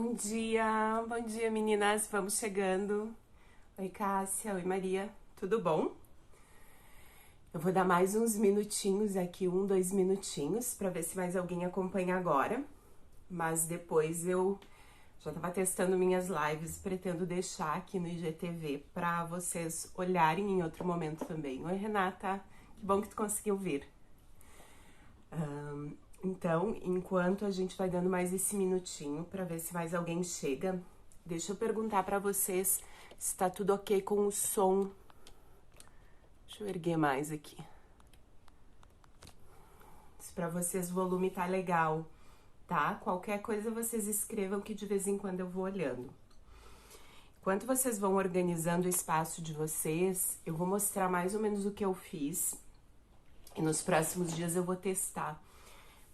Bom dia meninas, vamos chegando. Oi Cássia, oi Maria, tudo bom? Eu vou dar mais uns minutinhos aqui, 2 minutinhos, pra ver se mais alguém acompanha agora. Mas depois eu já tava testando minhas lives, pretendo deixar aqui no IGTV pra vocês olharem em outro momento também. Oi Renata, que bom que tu conseguiu vir. Então, enquanto a gente vai dando mais esse minutinho pra ver se mais alguém chega, deixa eu perguntar pra vocês se tá tudo ok com o som. Deixa eu erguer mais aqui. Se pra vocês o volume tá legal, tá? Qualquer coisa vocês escrevam que de vez em quando eu vou olhando. Enquanto vocês vão organizando o espaço de vocês, eu vou mostrar mais ou menos o que eu fiz. E nos próximos dias eu vou testar.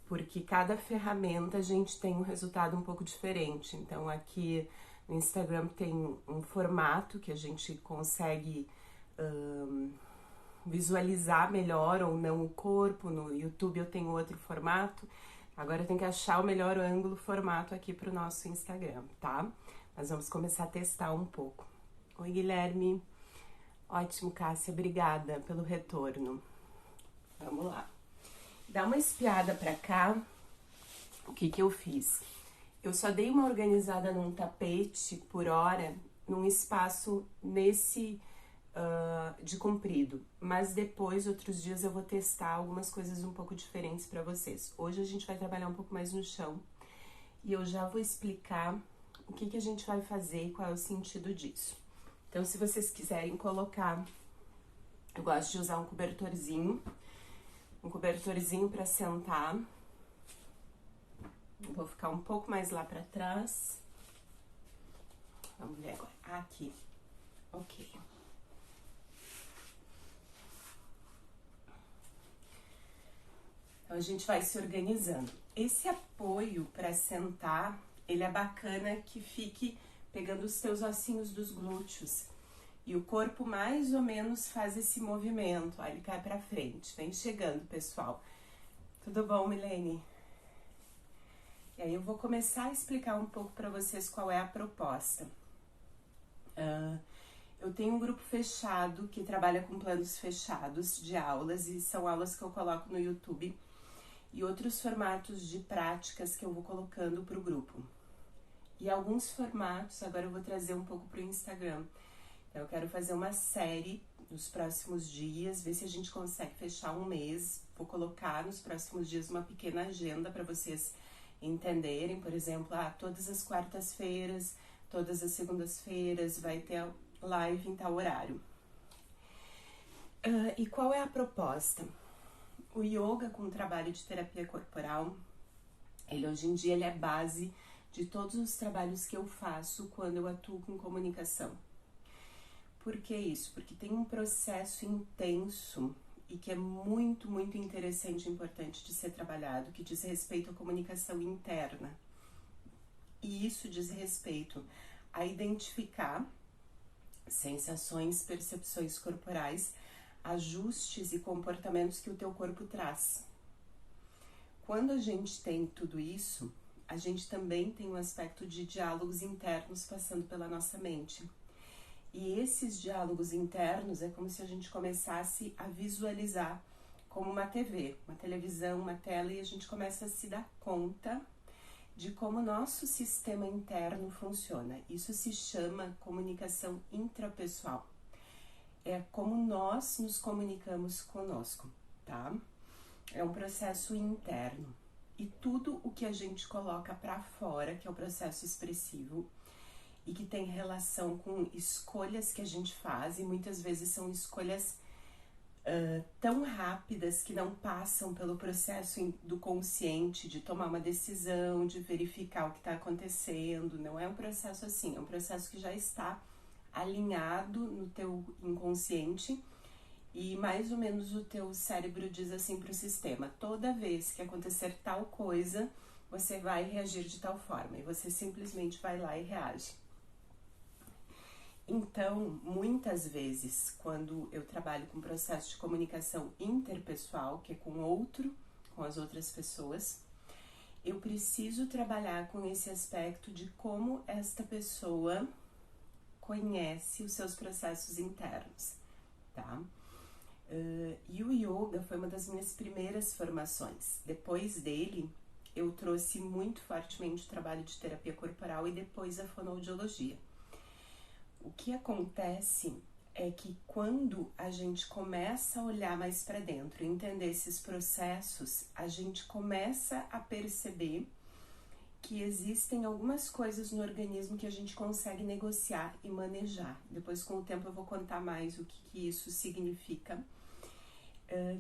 Porque cada ferramenta a gente tem um resultado um pouco diferente. Então aqui no Instagram tem um formato que a gente consegue visualizar melhor ou não o corpo. No YouTube eu tenho outro formato. Agora eu tenho que achar o melhor ângulo, formato aqui pro nosso Instagram, tá? Mas vamos começar a testar um pouco. Oi, Guilherme. Ótimo, Cássia. Obrigada pelo retorno. Vamos lá. Dá uma espiada pra cá. O que eu fiz? Eu só dei uma organizada num tapete por hora, num espaço nesse de comprido. Mas depois, outros dias, eu vou testar algumas coisas um pouco diferentes pra vocês. Hoje a gente vai trabalhar um pouco mais no chão. E eu já vou explicar o que a gente vai fazer e qual é o sentido disso. Então, se vocês quiserem colocar... Eu gosto de usar um cobertorzinho pra sentar. Vou ficar um pouco mais lá pra trás. Vamos ver agora. Aqui. Ok. Então, a gente vai se organizando. Esse apoio pra sentar, ele é bacana que fique pegando os teus ossinhos dos glúteos. E o corpo mais ou menos faz esse movimento. Aí ele cai pra frente. Vem chegando, pessoal. Tudo bom, Milene? E aí eu vou começar a explicar um pouco pra vocês qual é a proposta. Eu tenho um grupo fechado que trabalha com planos fechados de aulas. E são aulas que eu coloco no YouTube. E outros formatos de práticas que eu vou colocando pro grupo. E alguns formatos, agora eu vou trazer um pouco pro Instagram. Eu quero fazer uma série nos próximos dias, ver se a gente consegue fechar um mês. Vou colocar nos próximos dias uma pequena agenda para vocês entenderem. Por exemplo, todas as quartas-feiras, todas as segundas-feiras vai ter live em tal horário. E qual é a proposta? O yoga com o trabalho de terapia corporal, ele hoje em dia ele é base de todos os trabalhos que eu faço quando eu atuo com comunicação. Por que isso? Porque tem um processo intenso e que é muito, muito interessante e importante de ser trabalhado, que diz respeito à comunicação interna. E isso diz respeito a identificar sensações, percepções corporais, ajustes e comportamentos que o teu corpo traz. Quando a gente tem tudo isso, a gente também tem um aspecto de diálogos internos passando pela nossa mente. E esses diálogos internos é como se a gente começasse a visualizar como uma TV, uma televisão, uma tela, e a gente começa a se dar conta de como o nosso sistema interno funciona. Isso se chama comunicação intrapessoal. É como nós nos comunicamos conosco, tá? É um processo interno. E tudo o que a gente coloca pra fora, que é o processo expressivo, e que tem relação com escolhas que a gente faz, e muitas vezes são escolhas tão rápidas que não passam pelo processo do consciente, de tomar uma decisão, de verificar o que está acontecendo. Não é um processo assim, é um processo que já está alinhado no teu inconsciente e mais ou menos o teu cérebro diz assim para o sistema: toda vez que acontecer tal coisa, você vai reagir de tal forma, e você simplesmente vai lá e reage. Então, muitas vezes, quando eu trabalho com processo de comunicação interpessoal, que é com outro, com as outras pessoas, eu preciso trabalhar com esse aspecto de como esta pessoa conhece os seus processos internos, tá? E o yoga foi uma das minhas primeiras formações. Depois dele, eu trouxe muito fortemente o trabalho de terapia corporal e depois a fonoaudiologia. O que acontece é que quando a gente começa a olhar mais para dentro e entender esses processos, a gente começa a perceber que existem algumas coisas no organismo que a gente consegue negociar e manejar. Depois, com o tempo, eu vou contar mais o que isso significa,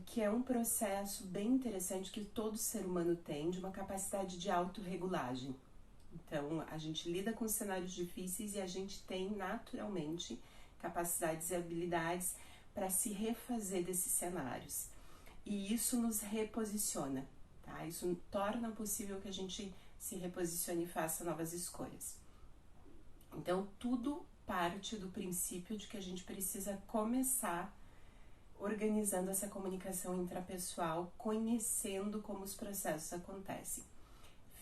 que é um processo bem interessante que todo ser humano tem, de uma capacidade de autorregulagem. Então, a gente lida com cenários difíceis e a gente tem naturalmente capacidades e habilidades para se refazer desses cenários. E isso nos reposiciona, tá? Isso torna possível que a gente se reposicione e faça novas escolhas. Então, tudo parte do princípio de que a gente precisa começar organizando essa comunicação intrapessoal, conhecendo como os processos acontecem.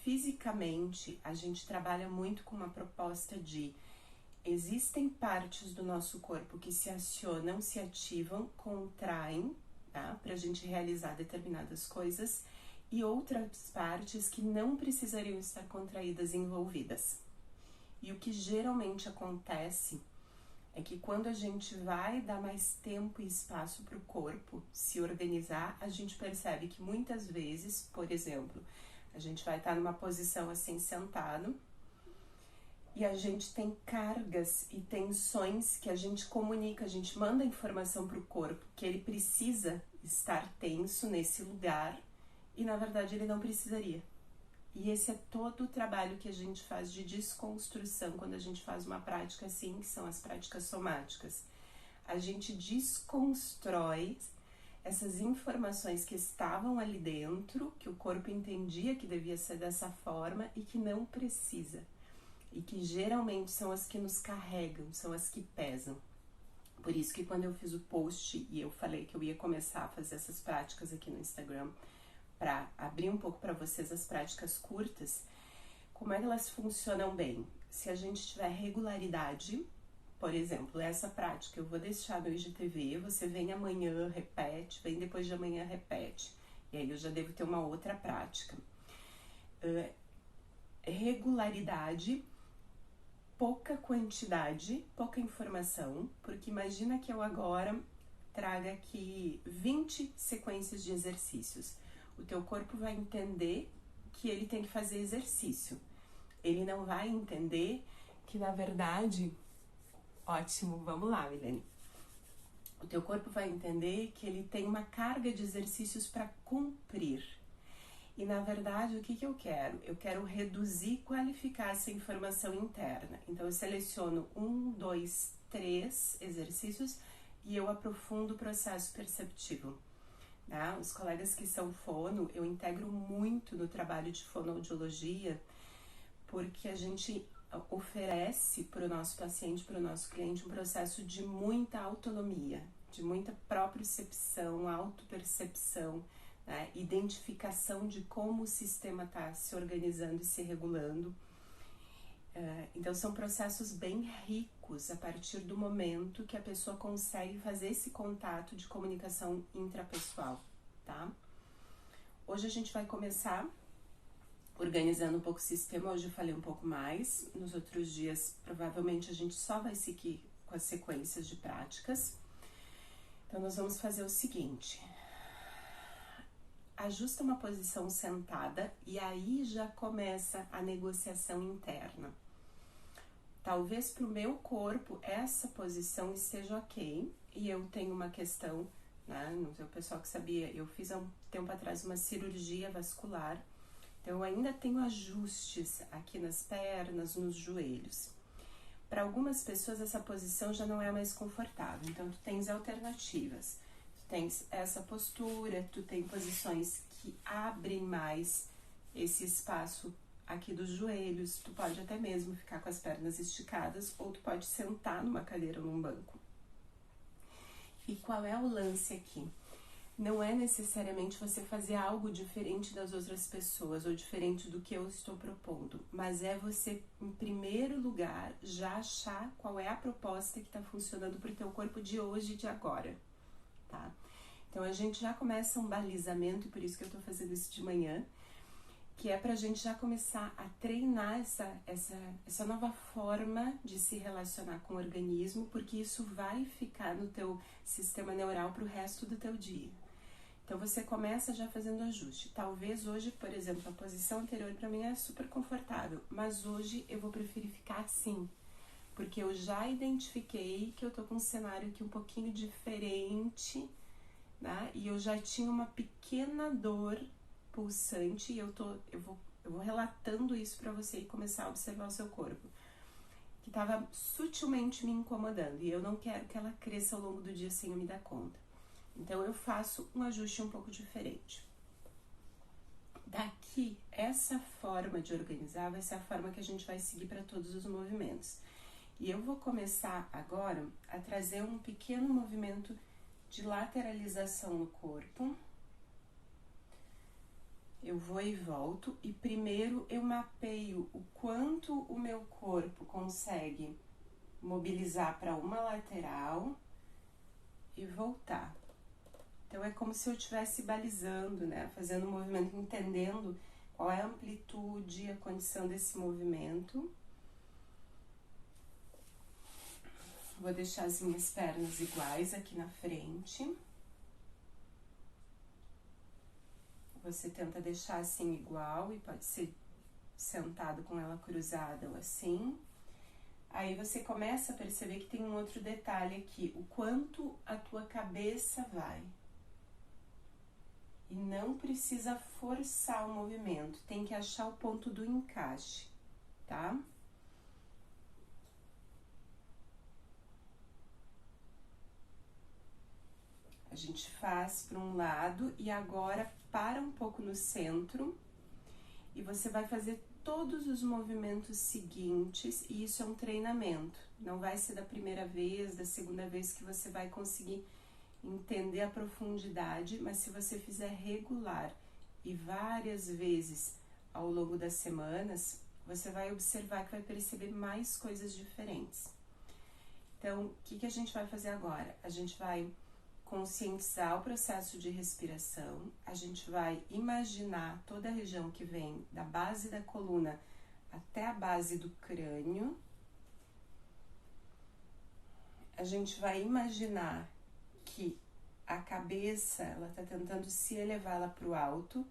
Fisicamente, a gente trabalha muito com uma proposta de existem partes do nosso corpo que se acionam, se ativam, contraem, tá? Para a gente realizar determinadas coisas, e outras partes que não precisariam estar contraídas e envolvidas. E o que geralmente acontece é que quando a gente vai dar mais tempo e espaço para o corpo se organizar, a gente percebe que muitas vezes, por exemplo, a gente vai estar numa posição assim sentado e a gente tem cargas e tensões que a gente comunica, a gente manda informação para o corpo que ele precisa estar tenso nesse lugar e na verdade ele não precisaria. E esse é todo o trabalho que a gente faz de desconstrução quando a gente faz uma prática assim, que são as práticas somáticas. A gente desconstrói essas informações que estavam ali dentro, que o corpo entendia que devia ser dessa forma e que não precisa. E que geralmente são as que nos carregam, são as que pesam. Por isso que quando eu fiz o post e eu falei que eu ia começar a fazer essas práticas aqui no Instagram, para abrir um pouco para vocês as práticas curtas, como é que elas funcionam bem? Se a gente tiver regularidade, por exemplo, essa prática eu vou deixar no IGTV, você vem amanhã, repete, vem depois de amanhã, repete. E aí eu já devo ter uma outra prática. Regularidade, pouca quantidade, pouca informação, porque imagina que eu agora traga aqui 20 sequências de exercícios. O teu corpo vai entender que ele tem que fazer exercício. Ele não vai entender que, na verdade... Ótimo, vamos lá, Milene. O teu corpo vai entender que ele tem uma carga de exercícios para cumprir. E, na verdade, o que eu quero? Eu quero reduzir e qualificar essa informação interna. Então, eu seleciono 1, 2, 3 exercícios e eu aprofundo o processo perceptivo. Tá? Os colegas que são fono, eu integro muito no trabalho de fonoaudiologia, porque a gente oferece para o nosso paciente, para o nosso cliente, um processo de muita autonomia, de muita propriocepção, autopercepção, né? Identificação de como o sistema está se organizando e se regulando. Então são processos bem ricos a partir do momento que a pessoa consegue fazer esse contato de comunicação intrapessoal, tá? Hoje a gente vai começar organizando um pouco o sistema. Hoje eu falei um pouco mais, nos outros dias provavelmente a gente só vai seguir com as sequências de práticas. Então nós vamos fazer o seguinte: ajusta uma posição sentada e aí já começa a negociação interna. Talvez para o meu corpo essa posição esteja ok e eu tenho uma questão, né? Não sei o pessoal que sabia, eu fiz há um tempo atrás uma cirurgia vascular, então eu ainda tenho ajustes aqui nas pernas, nos joelhos. Para algumas pessoas essa posição já não é mais confortável, então tu tens alternativas. Tu tens essa postura, tu tem posições que abrem mais esse espaço aqui dos joelhos, tu pode até mesmo ficar com as pernas esticadas ou tu pode sentar numa cadeira ou num banco. E qual é o lance aqui? não é necessariamente você fazer algo diferente das outras pessoas ou diferente do que eu estou propondo, mas é você, em primeiro lugar, já achar qual é a proposta que está funcionando para o teu corpo de hoje e de agora, tá? Então a gente já começa um balizamento, e por isso que eu estou fazendo isso de manhã, que é pra gente já começar a treinar essa nova forma de se relacionar com o organismo, porque isso vai ficar no teu sistema neural pro resto do teu dia. Então você começa já fazendo ajuste. Talvez hoje, por exemplo, a posição anterior para mim é super confortável, mas hoje eu vou preferir ficar assim, porque eu já identifiquei que eu tô com um cenário aqui um pouquinho diferente, né? E eu já tinha uma pequena dor pulsante e eu vou relatando isso para você e começar a observar o seu corpo, que estava sutilmente me incomodando e eu não quero que ela cresça ao longo do dia sem eu me dar conta. Então eu faço um ajuste um pouco diferente. Daqui, essa forma de organizar vai ser a forma que a gente vai seguir para todos os movimentos. E eu vou começar agora a trazer um pequeno movimento de lateralização no corpo. Eu vou e volto e primeiro eu mapeio o quanto o meu corpo consegue mobilizar para uma lateral e voltar. Então é como se eu estivesse balizando, né? Fazendo um movimento, entendendo qual é a amplitude, a condição desse movimento. Vou deixar as minhas pernas iguais aqui na frente. Você tenta deixar assim igual e pode ser sentado com ela cruzada ou assim. Aí você começa a perceber que tem um outro detalhe aqui, o quanto a tua cabeça vai. E não precisa forçar o movimento, tem que achar o ponto do encaixe, tá? A gente faz para um lado e agora para um pouco no centro e você vai fazer todos os movimentos seguintes e isso é um treinamento. Não vai ser da primeira vez, da segunda vez que você vai conseguir entender a profundidade, mas se você fizer regular e várias vezes ao longo das semanas, você vai observar que vai perceber mais coisas diferentes. Então, o que a gente vai fazer agora? A gente vai conscientizar o processo de respiração, a gente vai imaginar toda a região que vem da base da coluna até a base do crânio. A gente vai imaginar que a cabeça, ela tá tentando se elevar lá pro alto,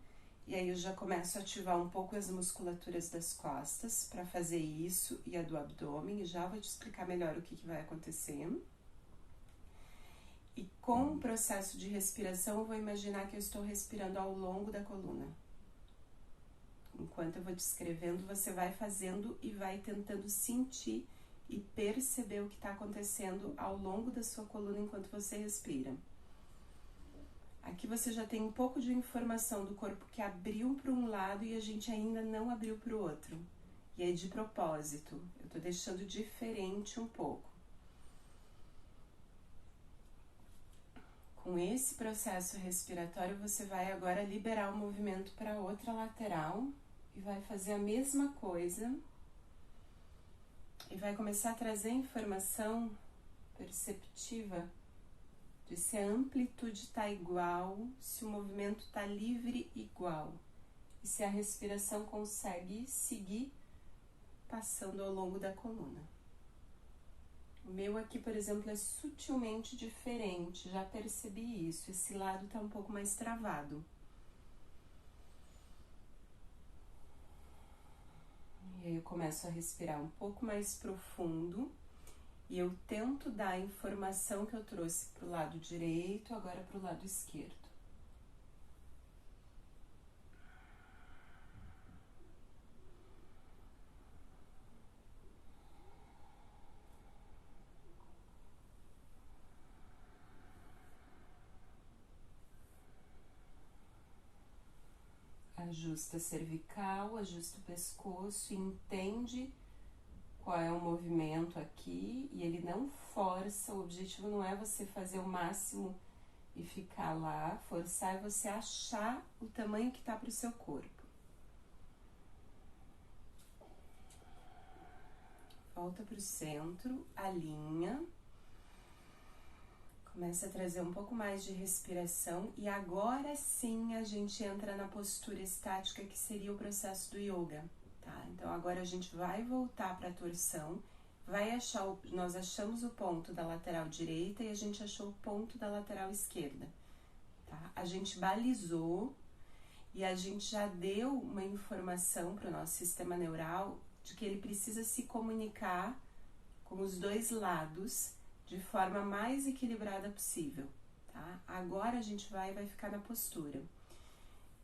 e aí eu já começo a ativar um pouco as musculaturas das costas para fazer isso e a do abdômen, e já vou te explicar melhor o que vai acontecer. E com o processo de respiração, eu vou imaginar que eu estou respirando ao longo da coluna. Enquanto eu vou descrevendo, você vai fazendo e vai tentando sentir e perceber o que está acontecendo ao longo da sua coluna enquanto você respira. Aqui você já tem um pouco de informação do corpo que abriu para um lado e a gente ainda não abriu para o outro. E é de propósito, eu estou deixando diferente um pouco. Com esse processo respiratório, você vai agora liberar o movimento para outra lateral e vai fazer a mesma coisa e vai começar a trazer informação perceptiva de se a amplitude está igual, se o movimento está livre igual e se a respiração consegue seguir passando ao longo da coluna. O meu aqui, por exemplo, é sutilmente diferente, já percebi isso, esse lado está um pouco mais travado. E aí eu começo a respirar um pouco mais profundo e eu tento dar a informação que eu trouxe para o lado direito, agora para o lado esquerdo. Ajusta a cervical, ajusta o pescoço e entende qual é o movimento aqui e ele não força, o objetivo não é você fazer o máximo e ficar lá, forçar é você achar o tamanho que tá pro seu corpo. Volta pro centro, alinha. Começa a trazer um pouco mais de respiração e agora sim a gente entra na postura estática que seria o processo do yoga, tá? Então agora a gente vai voltar para a torção, nós achamos o ponto da lateral direita e a gente achou o ponto da lateral esquerda, tá? A gente balizou e a gente já deu uma informação para o nosso sistema neural de que ele precisa se comunicar com os dois lados de forma mais equilibrada possível, tá? Agora a gente vai ficar na postura.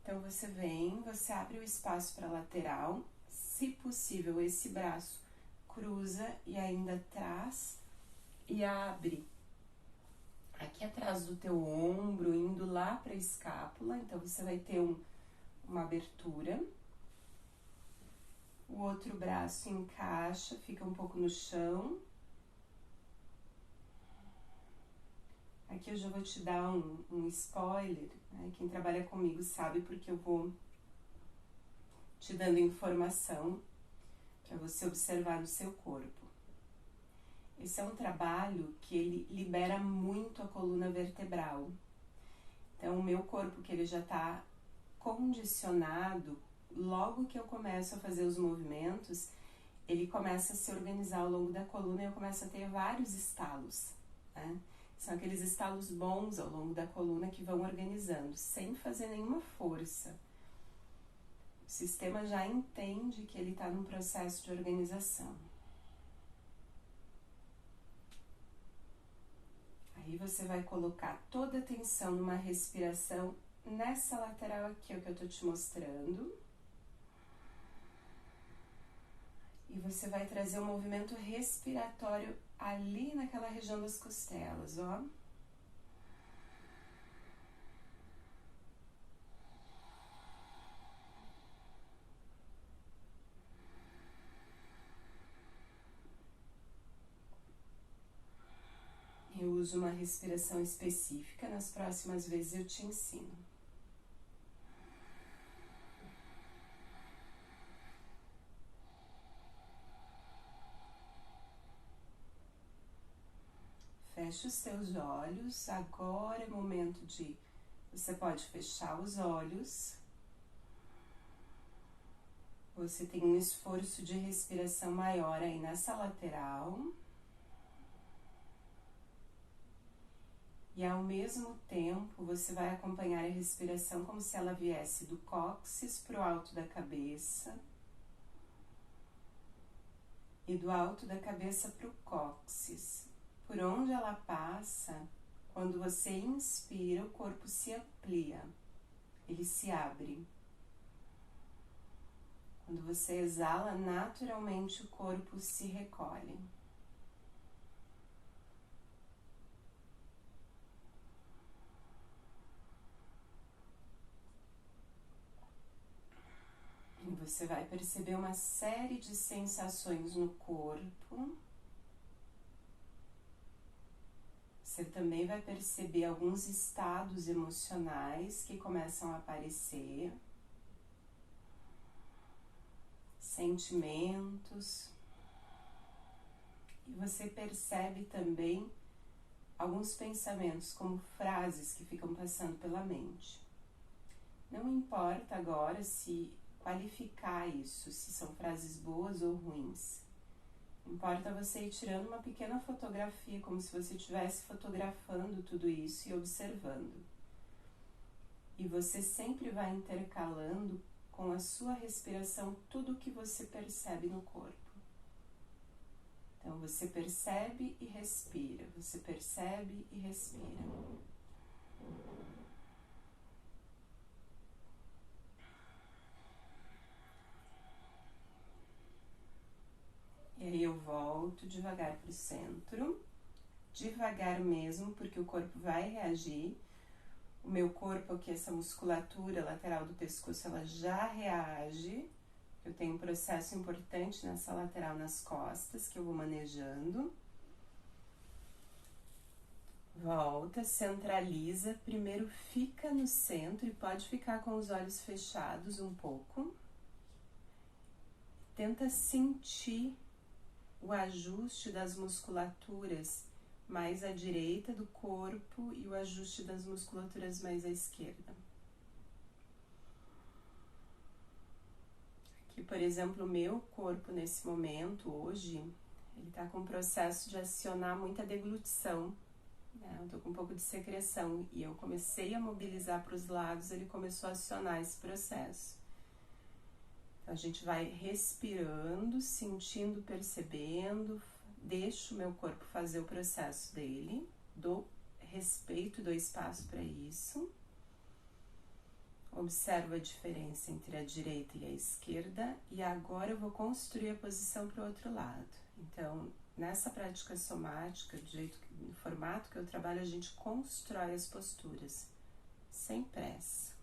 Então você vem, você abre o espaço para a lateral, se possível esse braço cruza e ainda traz e abre aqui atrás do teu ombro, indo lá para a escápula, então você vai ter uma abertura. O outro braço encaixa, fica um pouco no chão. Aqui eu já vou te dar um spoiler, né? Quem trabalha comigo sabe porque eu vou te dando informação para você observar no seu corpo. Esse é um trabalho que ele libera muito a coluna vertebral. Então o meu corpo, que ele já está condicionado, logo que eu começo a fazer os movimentos, ele começa a se organizar ao longo da coluna e eu começo a ter vários estalos, né? São aqueles estalos bons ao longo da coluna que vão organizando, sem fazer nenhuma força. O sistema já entende que ele está num processo de organização. Aí você vai colocar toda a atenção numa respiração nessa lateral aqui, o que eu estou te mostrando. E você vai trazer um movimento respiratório ali naquela região das costelas, ó. Eu uso uma respiração específica, nas próximas vezes eu te ensino. Fecha os teus olhos, agora é momento de... Você pode fechar os olhos. Você tem um esforço de respiração maior aí nessa lateral. E ao mesmo tempo, você vai acompanhar a respiração como se ela viesse do cóccix para o alto da cabeça. E do alto da cabeça para o cóccix. Por onde ela passa, quando você inspira, o corpo se amplia, ele se abre. Quando você exala, naturalmente o corpo se recolhe. E você vai perceber uma série de sensações no corpo. Você também vai perceber alguns estados emocionais que começam a aparecer, sentimentos, e você percebe também alguns pensamentos, como frases que ficam passando pela mente. Não importa agora se qualificar isso, se são frases boas ou ruins. Importa você ir tirando uma pequena fotografia, como se você estivesse fotografando tudo isso e observando. E você sempre vai intercalando com a sua respiração tudo o que você percebe no corpo. Então você percebe e respira, você percebe e respira. E aí eu volto devagar para o centro, devagar mesmo, porque o corpo vai reagir. O meu corpo aqui, essa musculatura lateral do pescoço, ela já reage. Eu tenho um processo importante nessa lateral nas costas, que eu vou manejando. Volta, centraliza, primeiro fica no centro e pode ficar com os olhos fechados um pouco. Tenta sentir o ajuste das musculaturas mais à direita do corpo e o ajuste das musculaturas mais à esquerda. Aqui, por exemplo, o meu corpo nesse momento, hoje, ele está com um processo de acionar muita deglutição. Eu tô com um pouco de secreção e eu comecei a mobilizar para os lados, ele começou a acionar esse processo. Então a gente vai respirando, sentindo, percebendo, deixo o meu corpo fazer o processo dele, dou respeito, dou espaço para isso. Observo a diferença entre a direita e a esquerda e agora eu vou construir a posição para o outro lado. Então, nessa prática somática, no formato que eu trabalho, a gente constrói as posturas, sem pressa.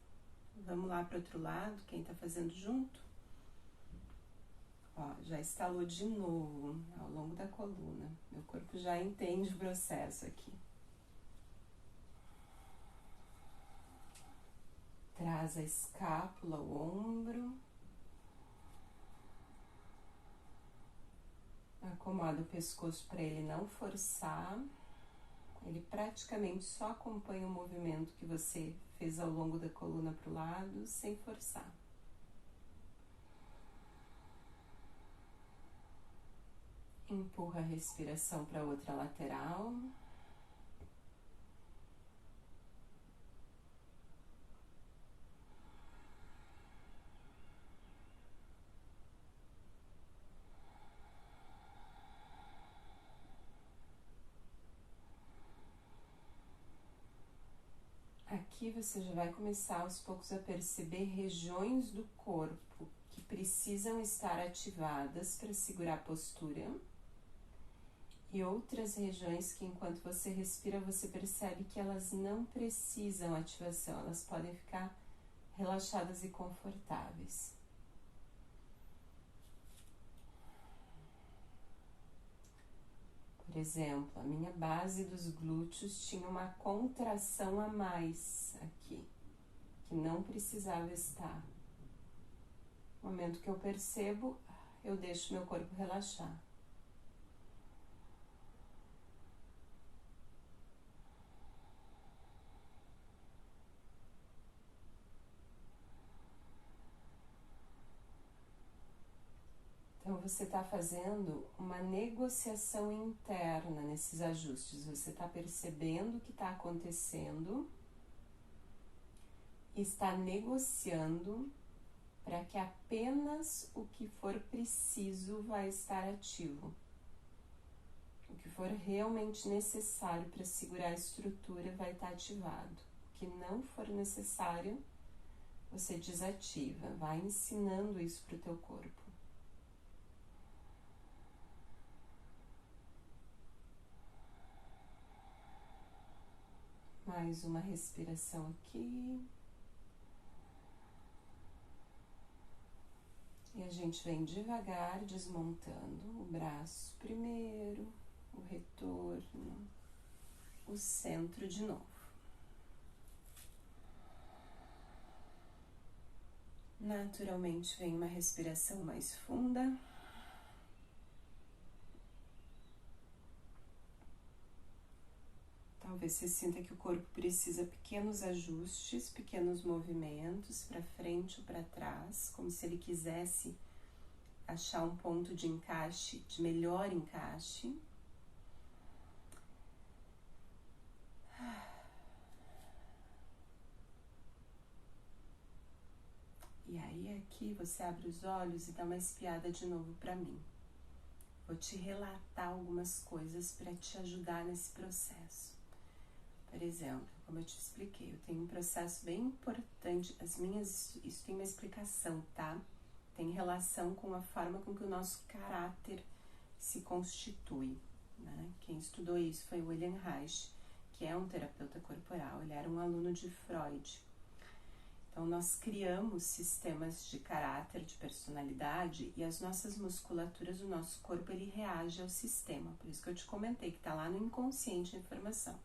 Vamos lá para o outro lado, quem está fazendo junto? Ó, já estalou de novo ao longo da coluna. Meu corpo já entende o processo aqui. Traz a escápula, o ombro. Acomoda o pescoço para ele não forçar. Ele praticamente só acompanha o movimento que você fez ao longo da coluna para o lado, sem forçar. Empurra a respiração para a outra lateral. Aqui você já vai começar aos poucos a perceber regiões do corpo que precisam estar ativadas para segurar a postura e outras regiões que enquanto você respira você percebe que elas não precisam ativação, elas podem ficar relaxadas e confortáveis. Por exemplo, a minha base dos glúteos tinha uma contração a mais aqui, que não precisava estar. No momento que eu percebo, eu deixo meu corpo relaxar. Então você está fazendo uma negociação interna nesses ajustes. Você está percebendo o que está acontecendo e está negociando para que apenas o que for preciso vai estar ativo. O que for realmente necessário para segurar a estrutura vai estar ativado. O que não for necessário, você desativa. Vai ensinando isso para o teu corpo. Mais uma respiração aqui. E a gente vem devagar desmontando o braço primeiro, o retorno, o centro de novo. Naturalmente vem uma respiração mais funda. Talvez você sinta que o corpo precisa de pequenos ajustes, pequenos movimentos para frente ou para trás, como se ele quisesse achar um ponto de encaixe, de melhor encaixe. E aí aqui você abre os olhos e dá uma espiada de novo para mim. Vou te relatar algumas coisas para te ajudar nesse processo. Por exemplo, como eu te expliquei, eu tenho um processo bem importante, isso tem uma explicação, tá? Tem relação com a forma com que o nosso caráter se constitui, né? Quem estudou isso foi o William Reich, que é um terapeuta corporal, ele era um aluno de Freud. Então, nós criamos sistemas de caráter, de personalidade, e as nossas musculaturas, o nosso corpo, ele reage ao sistema. Por isso que eu te comentei que está lá no inconsciente a informação.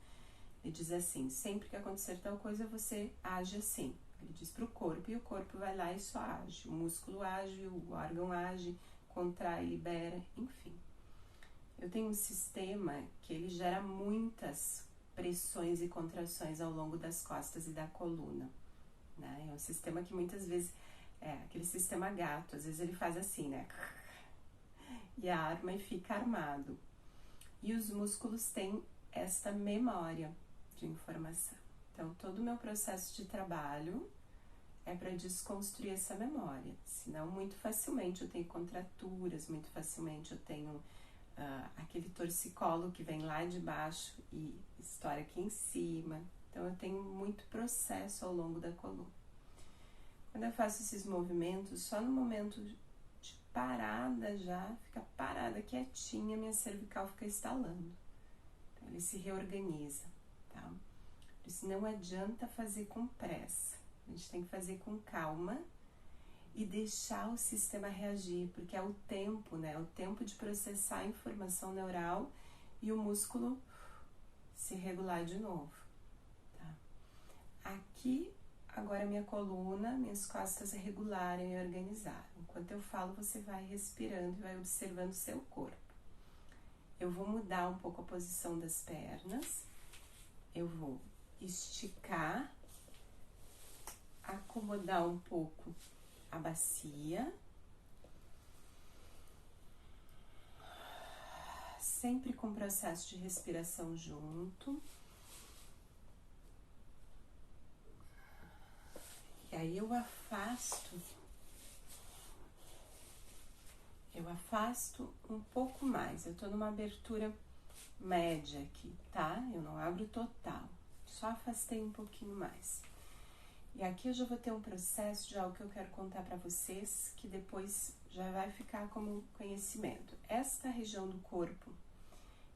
Ele diz assim, sempre que acontecer tal coisa, você age assim. Ele diz para o corpo, e o corpo vai lá e só age. O músculo age, o órgão age, contrai, libera, enfim. Eu tenho um sistema que ele gera muitas pressões e contrações ao longo das costas e da coluna, né? É um sistema que muitas vezes, aquele sistema gato, às vezes ele faz assim, né? E arma e fica armado. E os músculos têm esta memória de informação. Então, todo o meu processo de trabalho é para desconstruir essa memória. Senão, muito facilmente eu tenho contraturas, muito facilmente eu tenho aquele torcicolo que vem lá de baixo e estoura aqui em cima. Então, eu tenho muito processo ao longo da coluna. Quando eu faço esses movimentos, só no momento de parada já, fica parada, quietinha, minha cervical fica estalando. Então, ele se reorganiza, tá? Por isso, não adianta fazer com pressa. A gente tem que fazer com calma e deixar o sistema reagir, porque é o tempo, né? O tempo de processar a informação neural e o músculo se regular de novo, tá? Aqui, agora minha coluna, minhas costas regularam e organizaram. Enquanto eu falo, você vai respirando e vai observando o seu corpo. Eu vou mudar um pouco a posição das pernas. Eu vou esticar, acomodar um pouco a bacia, sempre com o processo de respiração junto. E aí eu afasto um pouco mais. Eu tô numa abertura média aqui, tá? Eu não abro total, só afastei um pouquinho mais. E aqui eu já vou ter um processo de algo que eu quero contar para vocês, que depois já vai ficar como conhecimento. Esta região do corpo,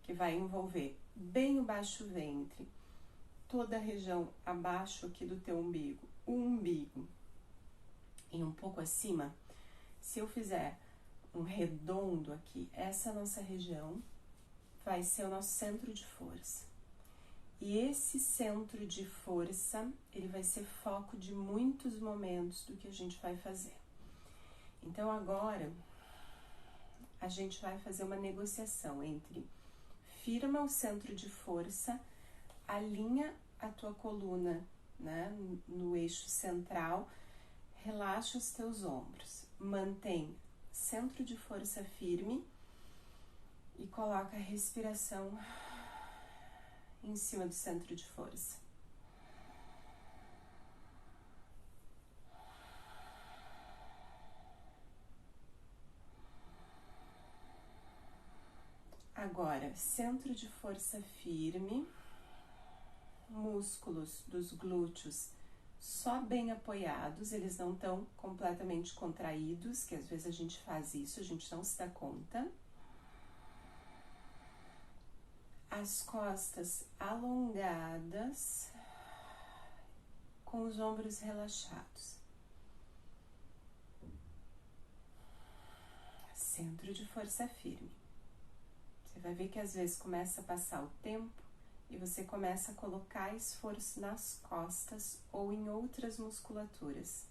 que vai envolver bem o baixo ventre, toda a região abaixo aqui do teu umbigo, o umbigo e um pouco acima, se eu fizer um redondo aqui, essa nossa região vai ser o nosso centro de força. E esse centro de força, ele vai ser foco de muitos momentos do que a gente vai fazer. Então agora, a gente vai fazer uma negociação entre firma o centro de força, alinha a tua coluna, né, no eixo central, relaxa os teus ombros, mantém centro de força firme e coloca a respiração em cima do centro de força. Agora, centro de força firme, músculos dos glúteos só bem apoiados, eles não estão completamente contraídos, que às vezes a gente faz isso, a gente não se dá conta. As costas alongadas, com os ombros relaxados. Centro de força firme. Você vai ver que às vezes começa a passar o tempo e você começa a colocar esforço nas costas ou em outras musculaturas.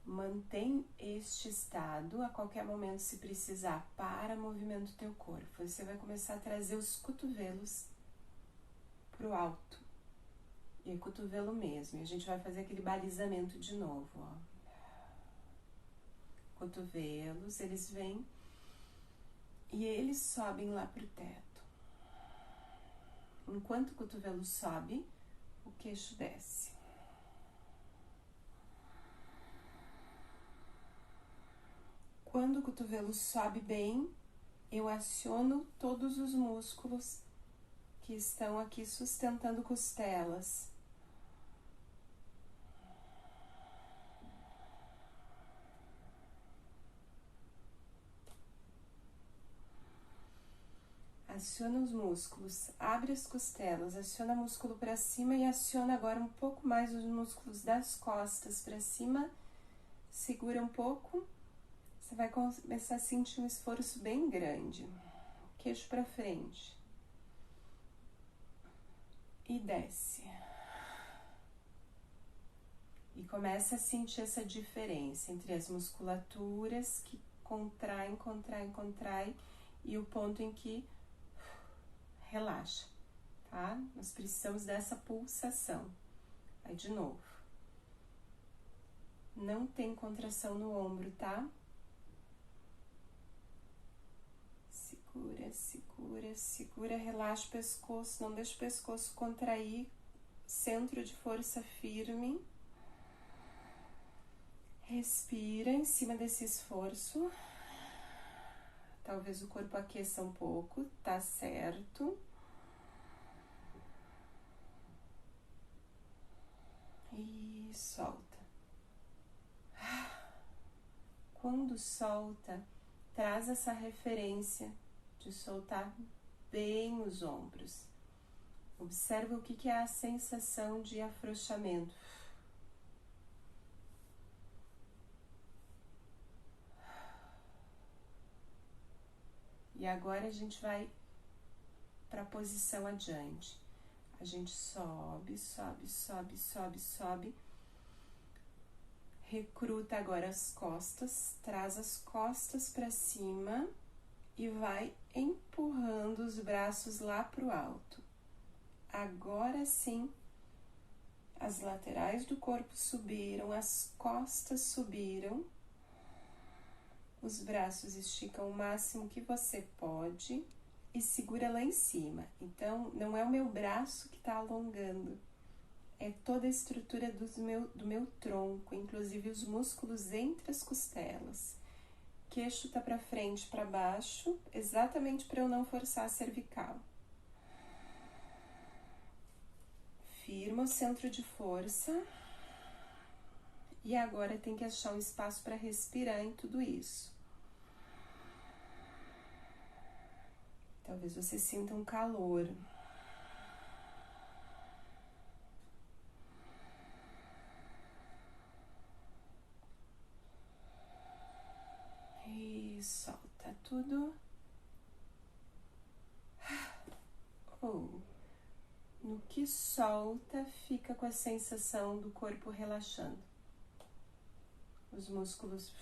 Mantém este estado, a qualquer momento, se precisar, para movimento do teu corpo. Você vai começar a trazer os cotovelos para o alto. E é cotovelo mesmo. E a gente vai fazer aquele balizamento de novo, ó. Cotovelos, eles vêm e eles sobem lá pro teto. Enquanto o cotovelo sobe, o queixo desce. Quando o cotovelo sobe bem, eu aciono todos os músculos que estão aqui sustentando costelas. Aciona os músculos, abre as costelas, aciona músculo para cima e aciona agora um pouco mais os músculos das costas para cima. Segura um pouco. Você vai começar a sentir um esforço bem grande. Queixo para frente. e desce. E começa a sentir essa diferença entre as musculaturas que contraem, e o ponto em que relaxa, tá? Nós precisamos dessa pulsação. Aí de novo. Não tem contração no ombro, tá? Segura, relaxa o pescoço, não deixa o pescoço contrair, centro de força firme. Respira em cima desse esforço. Talvez o corpo aqueça um pouco, tá certo. E solta. Quando solta, traz essa referência de soltar bem os ombros. Observa o que é a sensação de afrouxamento. E agora a gente vai para a posição adiante. A gente sobe. Recruta agora as costas, traz as costas para cima e vai empurrando os braços lá para o alto. Agora sim, as laterais do corpo subiram, as costas subiram, os braços esticam o máximo que você pode e segura lá em cima. Então, não é o meu braço que está alongando, é toda a estrutura do meu tronco, inclusive os músculos entre as costelas. Queixo tá para frente, para baixo, exatamente para eu não forçar a cervical. Firma o centro de força. E agora tem que achar um espaço para respirar em tudo isso. Talvez você sinta um calor. E solta tudo. No que solta, fica com a sensação do corpo relaxando. Os músculos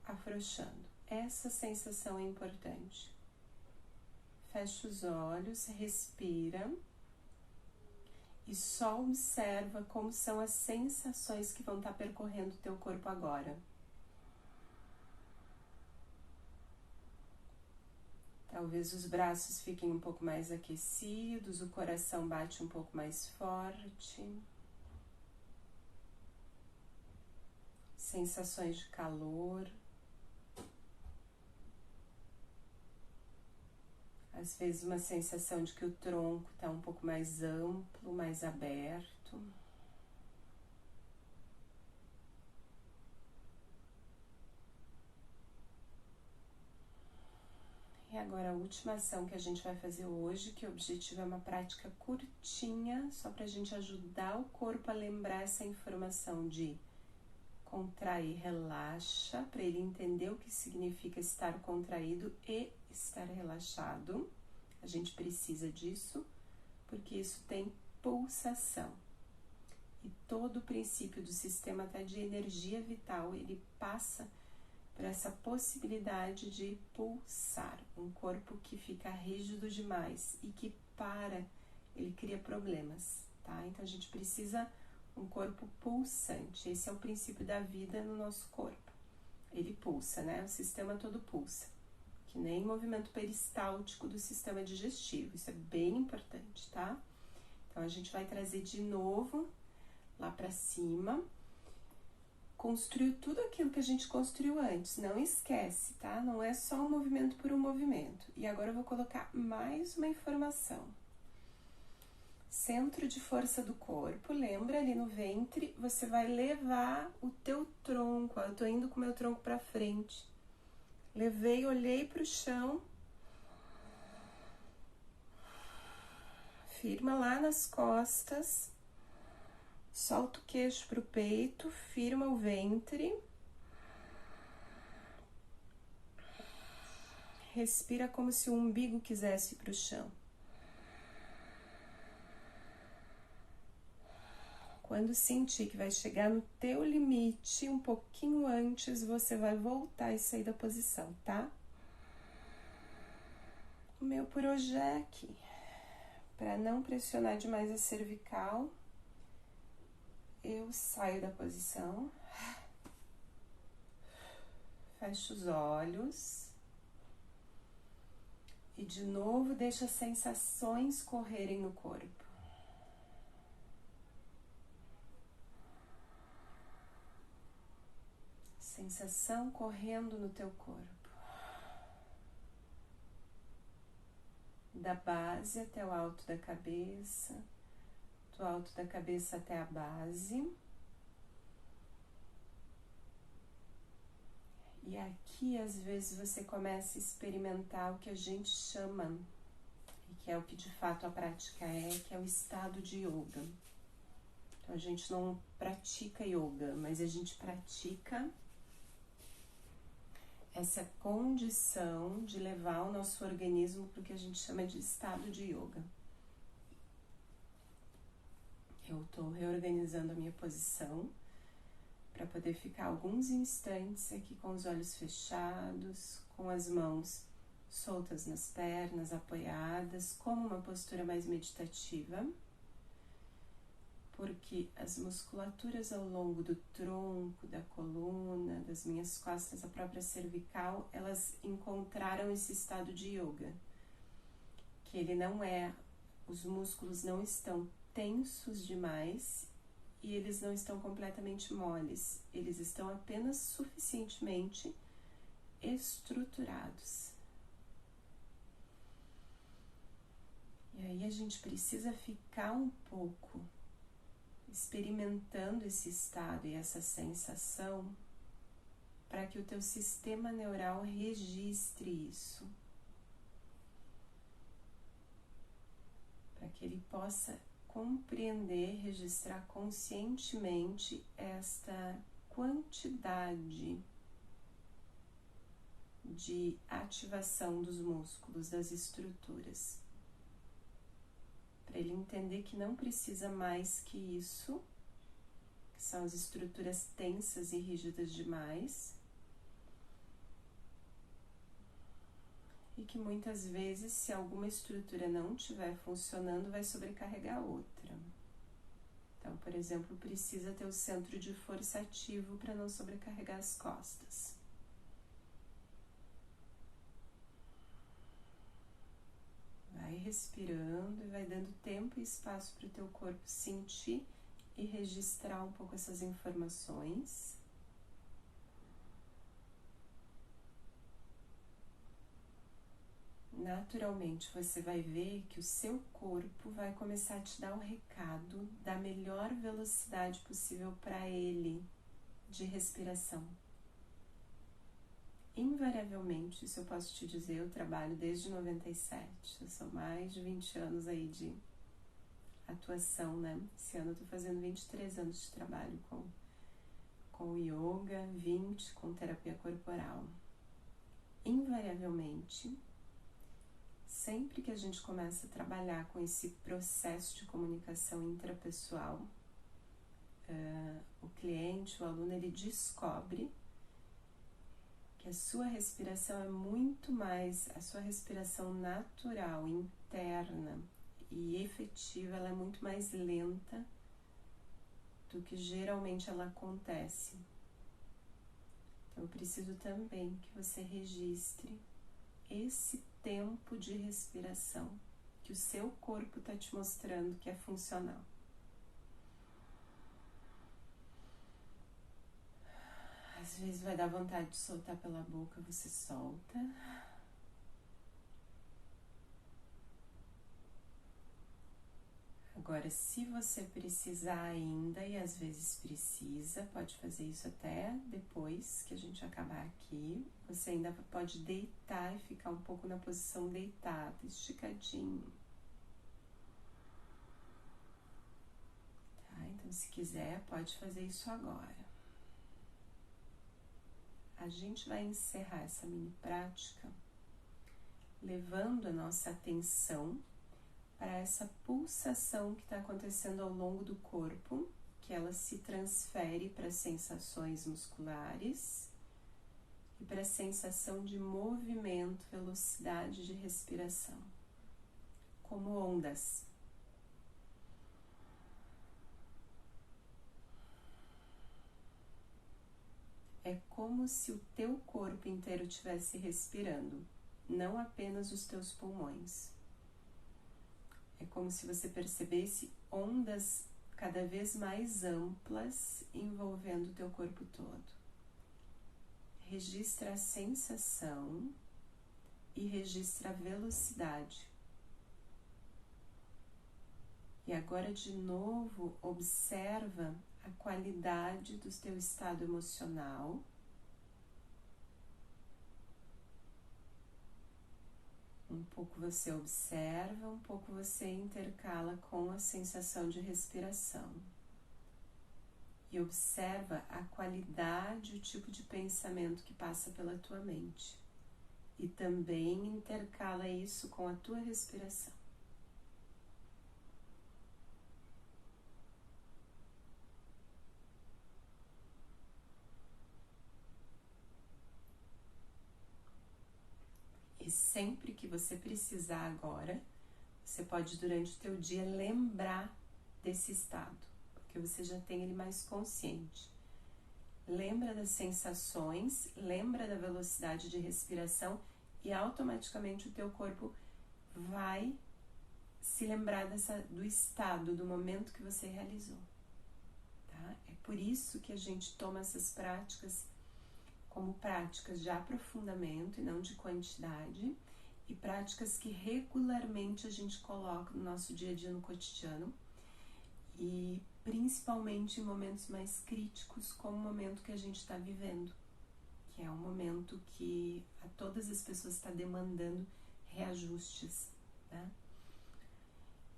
afrouxando. Essa sensação é importante. Fecha os olhos, respira e só observa como são as sensações que vão estar percorrendo o teu corpo agora. Talvez os braços fiquem um pouco mais aquecidos, o coração bate um pouco mais forte. Sensações de calor. Às vezes uma sensação de que o tronco está um pouco mais amplo, mais aberto. E agora a última ação que a gente vai fazer hoje, que o objetivo é uma prática curtinha, só para a gente ajudar o corpo a lembrar essa informação de contrair, relaxa, para ele entender o que significa estar contraído e estar relaxado. A gente precisa disso, porque isso tem pulsação. E todo o princípio do sistema até de energia vital, ele passa por essa possibilidade de pulsar. Um corpo que fica rígido demais e que para, ele cria problemas, tá? Então a gente precisa um corpo pulsante. Esse é o princípio da vida no nosso corpo. Ele pulsa, né? O sistema todo pulsa. Que nem movimento peristáltico do sistema digestivo. Isso é bem importante, tá? Então a gente vai trazer de novo lá pra cima. Construiu tudo aquilo que a gente construiu antes. Não esquece, tá? Não é só um movimento por um movimento. E agora eu vou colocar mais uma informação. Centro de força do corpo, lembra ali no ventre, você vai levar o teu tronco, ó, eu tô indo com o meu tronco pra frente. Levei, olhei pro chão. Firma lá nas costas. Solta o queixo pro peito, firma o ventre. Respira como se o umbigo quisesse ir pro chão. Quando sentir que vai chegar no teu limite, um pouquinho antes, você vai voltar e sair da posição, tá? O meu por hoje é aqui. Para não pressionar demais a cervical, eu saio da posição, fecho os olhos e de novo deixo as sensações correrem no corpo. Sensação correndo no teu corpo. Da base até o alto da cabeça, do alto da cabeça até a base. E aqui, às vezes, você começa a experimentar o que a gente chama, e que é o que de fato a prática é, que é o estado de yoga. Então, a gente não pratica yoga, mas a gente pratica essa condição de levar o nosso organismo para o que a gente chama de estado de yoga. Eu estou reorganizando a minha posição para poder ficar alguns instantes aqui com os olhos fechados, com as mãos soltas nas pernas, apoiadas, como uma postura mais meditativa, porque as musculaturas ao longo do tronco, da coluna, das minhas costas, a própria cervical, elas encontraram esse estado de yoga, que ele não é, os músculos não estão tensos demais e eles não estão completamente moles, eles estão apenas suficientemente estruturados. E aí a gente precisa ficar um pouco experimentando esse estado e essa sensação para que o teu sistema neural registre isso, para que ele possa compreender, registrar conscientemente esta quantidade de ativação dos músculos, das estruturas. Para ele entender que não precisa mais que isso, que são as estruturas tensas e rígidas demais, e que muitas vezes, se alguma estrutura não estiver funcionando, vai sobrecarregar a outra. Então, por exemplo, precisa ter o centro de força ativo para não sobrecarregar as costas. Vai respirando e vai dando tempo e espaço para o teu corpo sentir e registrar um pouco essas informações. Naturalmente você vai ver que o seu corpo vai começar a te dar um recado da melhor velocidade possível para ele de respiração. Invariavelmente, isso eu posso te dizer, eu trabalho desde 97, são mais de 20 anos aí de atuação, né? Esse ano eu tô fazendo 23 anos de trabalho com o yoga, 20 com terapia corporal. Invariavelmente, sempre que a gente começa a trabalhar com esse processo de comunicação intrapessoal, o cliente, o aluno, ele descobre que a sua respiração é muito mais, a sua respiração natural, interna e efetiva, ela é muito mais lenta do que geralmente ela acontece. Então eu preciso também que você registre esse tempo de respiração que o seu corpo está te mostrando que é funcional. Às vezes vai dar vontade de soltar pela boca, você solta. Agora, se você precisar ainda, e às vezes precisa, pode fazer isso até depois que a gente acabar aqui. Você ainda pode deitar e ficar um pouco na posição deitada, esticadinho. Tá? Então, se quiser, pode fazer isso agora. A gente vai encerrar essa mini prática levando a nossa atenção para essa pulsação que está acontecendo ao longo do corpo que ela se transfere para sensações musculares e para a sensação de movimento, velocidade de respiração, como ondas. É como se o teu corpo inteiro estivesse respirando, não apenas os teus pulmões. É como se você percebesse ondas cada vez mais amplas envolvendo o teu corpo todo. Registra a sensação e registra a velocidade. E agora de novo observa a qualidade do teu estado emocional. Um pouco você observa, um pouco você intercala com a sensação de respiração. E observa a qualidade, o tipo de pensamento que passa pela tua mente. E também intercala isso com a tua respiração. E sempre que você precisar agora, você pode durante o teu dia lembrar desse estado, porque você já tem ele mais consciente. Lembra das sensações, lembra da velocidade de respiração e automaticamente o teu corpo vai se lembrar do estado, do momento que você realizou. Tá? É por isso que a gente toma essas práticas como práticas de aprofundamento e não de quantidade, e práticas que regularmente a gente coloca no nosso dia a dia, no cotidiano, e principalmente em momentos mais críticos, como o momento que a gente está vivendo, que é um momento que a todas as pessoas está demandando reajustes, né?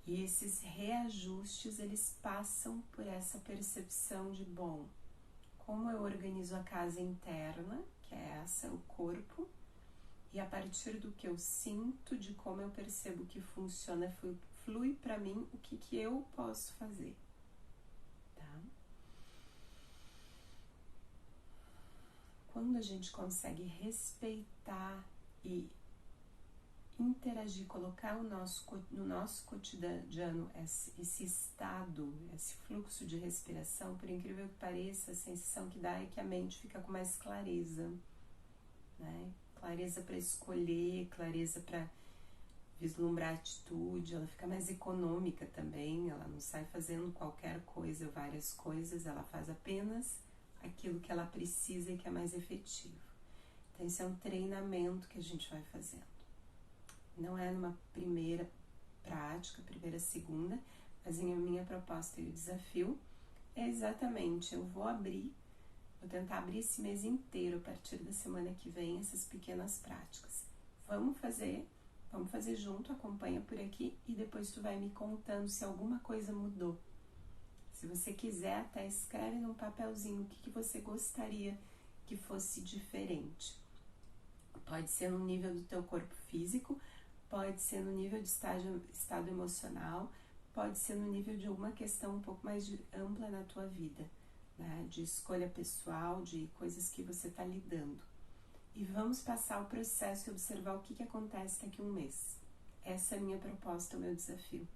E esses reajustes, eles passam por essa percepção de, bom, como eu organizo a casa interna, que é essa, o corpo, e a partir do que eu sinto, de como eu percebo que funciona, flui para mim, o que eu posso fazer, tá? Quando a gente consegue respeitar e interagir, colocar no nosso cotidiano esse estado, esse fluxo de respiração, por incrível que pareça, a sensação que dá é que a mente fica com mais clareza, né? Clareza para escolher, clareza para vislumbrar a atitude, ela fica mais econômica também, ela não sai fazendo qualquer coisa, várias coisas, ela faz apenas aquilo que ela precisa e que é mais efetivo. Então esse é um treinamento que a gente vai fazendo. Não é numa primeira prática, primeira, segunda, mas a minha proposta e o desafio é exatamente, eu vou tentar abrir esse mês inteiro, a partir da semana que vem, essas pequenas práticas. Vamos fazer junto, acompanha por aqui e depois tu vai me contando se alguma coisa mudou. Se você quiser, até escreve num papelzinho o que você gostaria que fosse diferente. Pode ser no nível do teu corpo físico, pode ser no nível de estado emocional, pode ser no nível de alguma questão um pouco mais ampla na tua vida, né? De escolha pessoal, de coisas que você está lidando. E vamos passar o processo e observar o que acontece daqui a um mês. Essa é a minha proposta, o meu desafio,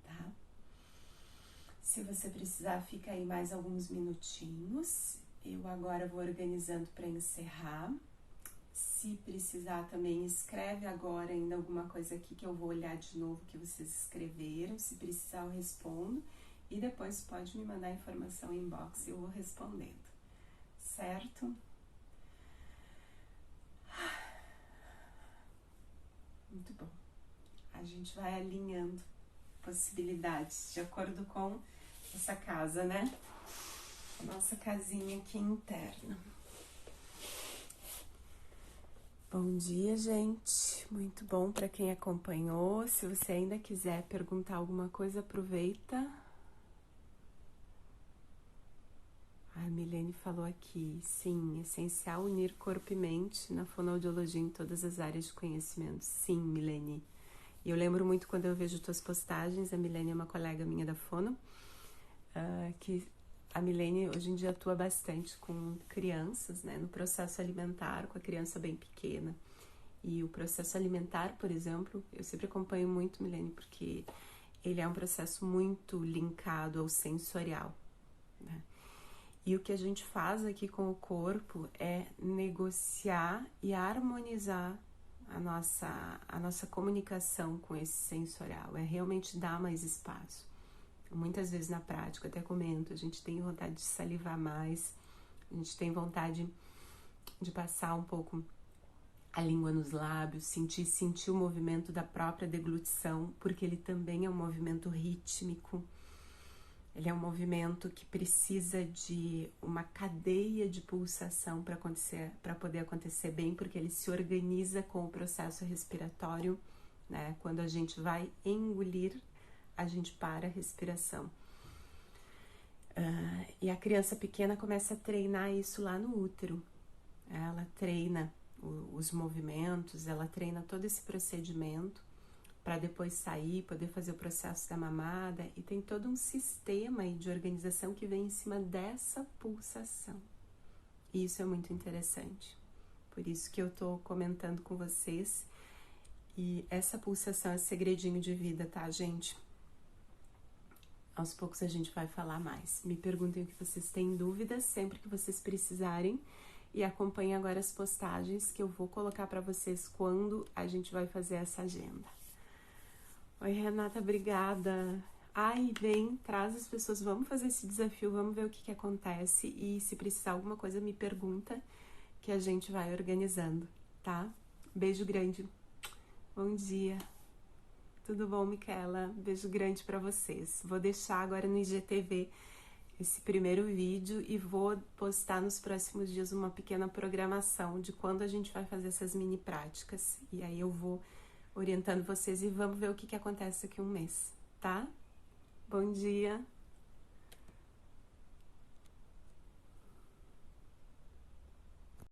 tá? Se você precisar, fica aí mais alguns minutinhos. Eu agora vou organizando para encerrar. Se precisar também, escreve agora ainda alguma coisa aqui que eu vou olhar de novo que vocês escreveram. Se precisar, eu respondo. E depois pode me mandar informação em inbox e eu vou respondendo. Certo? Muito bom. A gente vai alinhando possibilidades de acordo com essa casa, né? A nossa casinha aqui interna. Bom dia, gente. Muito bom para quem acompanhou. Se você ainda quiser perguntar alguma coisa, aproveita. A Milene falou aqui, sim, essencial unir corpo e mente na fonoaudiologia em todas as áreas de conhecimento. Sim, Milene. E eu lembro muito quando eu vejo tuas postagens, a Milene é uma colega minha da fono, que a Milene hoje em dia atua bastante com crianças, né, no processo alimentar, com a criança bem pequena. E o processo alimentar, por exemplo, eu sempre acompanho muito, Milene, porque ele é um processo muito linkado ao sensorial, né? E o que a gente faz aqui com o corpo é negociar e harmonizar a nossa comunicação com esse sensorial, é realmente dar mais espaço. Muitas vezes na prática, até comento, a gente tem vontade de salivar mais, a gente tem vontade de passar um pouco a língua nos lábios, sentir o movimento da própria deglutição, porque ele também é um movimento rítmico. Ele é um movimento que precisa de uma cadeia de pulsação para poder acontecer bem, porque ele se organiza com o processo respiratório, né? Quando a gente vai engolir, a gente para a respiração. E a criança pequena começa a treinar isso lá no útero. Ela treina os movimentos, ela treina todo esse procedimento para depois sair, poder fazer o processo da mamada, e tem todo um sistema aí de organização que vem em cima dessa pulsação. E isso é muito interessante. Por isso que eu tô comentando com vocês. E essa pulsação é segredinho de vida, tá, gente? Aos poucos a gente vai falar mais. Me perguntem o que vocês têm dúvidas sempre que vocês precisarem. E acompanhem agora as postagens que eu vou colocar para vocês quando a gente vai fazer essa agenda. Oi, Renata, obrigada. Ai, vem, traz as pessoas, vamos fazer esse desafio, vamos ver o que acontece. E se precisar alguma coisa, me pergunta que a gente vai organizando, tá? Beijo grande. Bom dia. Tudo bom, Micaela? Beijo grande para vocês. Vou deixar agora no IGTV esse primeiro vídeo e vou postar nos próximos dias uma pequena programação de quando a gente vai fazer essas mini práticas. E aí eu vou orientando vocês e vamos ver o que acontece daqui a um mês, tá? Bom dia!